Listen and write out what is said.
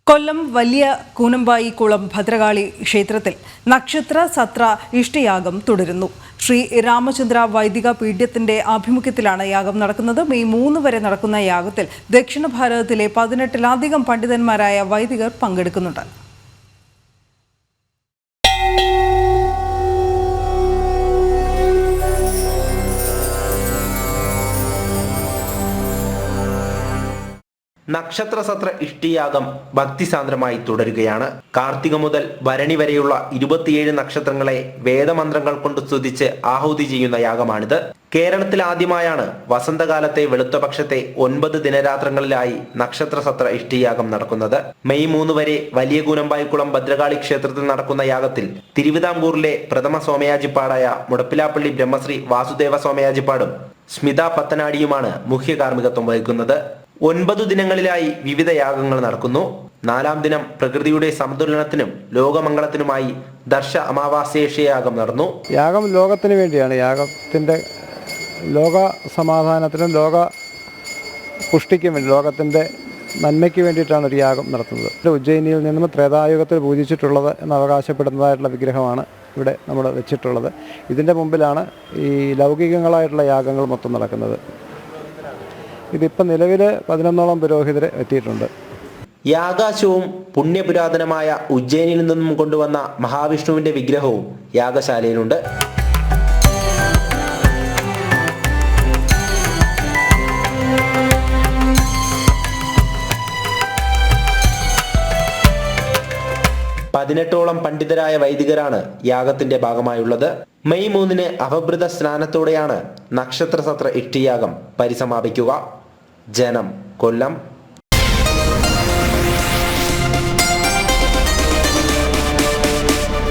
കൊല്ലം വലിയ കൂനമ്പായിക്കുളം ഭദ്രകാളി ക്ഷേത്രത്തിൽ നക്ഷത്ര സത്ര ഇഷ്ടയാഗം തുടരുന്നു. ശ്രീ രാമചന്ദ്ര വൈദിക പീഠത്തിന്റെ ആഭിമുഖ്യത്തിലാണ് യാഗം നടക്കുന്നത്. മെയ് 3 വരെ നടക്കുന്ന യാഗത്തിൽ ദക്ഷിണ ഭാരതത്തിലെ 18-ലധികം പണ്ഡിതന്മാരായ വൈദികർ പങ്കെടുക്കുന്നുണ്ട്. നക്ഷത്രസത്ര ഇഷ്ടിയാഗം ഭക്തിസാന്ദ്രമായി തുടരുകയാണ്. കാർത്തിക മുതൽ ഭരണി വരെയുള്ള 27 നക്ഷത്രങ്ങളെ വേദമന്ത്രങ്ങൾ കൊണ്ട് സ്തുതിച്ച് ആഹുതി ചെയ്യുന്ന യാഗമാണിത്. കേരളത്തിൽ ആദ്യമായാണ് വസന്തകാലത്തെ വെളുത്തപക്ഷത്തെ 9 ദിനരാത്രങ്ങളിലായി നക്ഷത്രസത്ര ഇഷ്ടിയാഗം നടക്കുന്നത്. മെയ് 3 വരെ വലിയ കൂനമ്പായിക്കുളം ഭദ്രകാളി ക്ഷേത്രത്തിൽ നടക്കുന്ന യാഗത്തിൽ തിരുവിതാംകൂറിലെ പ്രഥമ സോമയാജിപ്പാടായ മുടപ്പിലാപ്പള്ളി ബ്രഹ്മശ്രീ വാസുദേവ സോമയാജിപ്പാടും സ്മിത പത്തനാടിയുമാണ് മുഖ്യ കാർമ്മികത്വം വഹിക്കുന്നത്. 9 ദിനങ്ങളിലായി വിവിധ യാഗങ്ങൾ നടക്കുന്നു. 4-ാം ദിനം പ്രകൃതിയുടെ സമതുലനത്തിനും ലോകമംഗളത്തിനുമായി ദർശ അമാവാസ്യയാഗം നടന്നു. യാഗം ലോകത്തിന് വേണ്ടിയാണ്. യാഗത്തിൻ്റെ ലോക സമാധാനത്തിനും ലോക പുഷ്ടിക്കും വേണ്ടി, ലോകത്തിൻ്റെ നന്മയ്ക്ക് വേണ്ടിയിട്ടാണ് ഒരു യാഗം നടത്തുന്നത്. ഉജ്ജയിനിയിൽ നിന്നും ത്രേതായുഗത്തിൽ പൂജിച്ചിട്ടുള്ളത് എന്ന് അവകാശപ്പെടുന്നതായിട്ടുള്ള വിഗ്രഹമാണ് ഇവിടെ നമ്മൾ വെച്ചിട്ടുള്ളത്. ഇതിൻ്റെ മുമ്പിലാണ് ഈ ലൗകികങ്ങളായിട്ടുള്ള യാഗങ്ങൾ മൊത്തം നടക്കുന്നത്. ഇതിപ്പോൾ നിലവിൽ 11ഓളം പുരോഹിതർ എത്തിയിട്ടുണ്ട്. യാഗാശവും പുണ്യപുരാതനമായ ഉജ്ജയിനിൽ നിന്നും കൊണ്ടുവന്ന മഹാവിഷ്ണുവിന്റെ വിഗ്രഹവും യാഗശാലയിലുണ്ട്. പതിനെട്ടോളം പണ്ഡിതരായ വൈദികരാണ് യാഗത്തിന്റെ ഭാഗമായുള്ളത്. മെയ് 3 അവഭൃത സ്നാനത്തോടെയാണ് നക്ഷത്രസത്ര ഇഷ്ടിയാഗം പരിസമാപിക്കുക. ജനം, കൊല്ലം.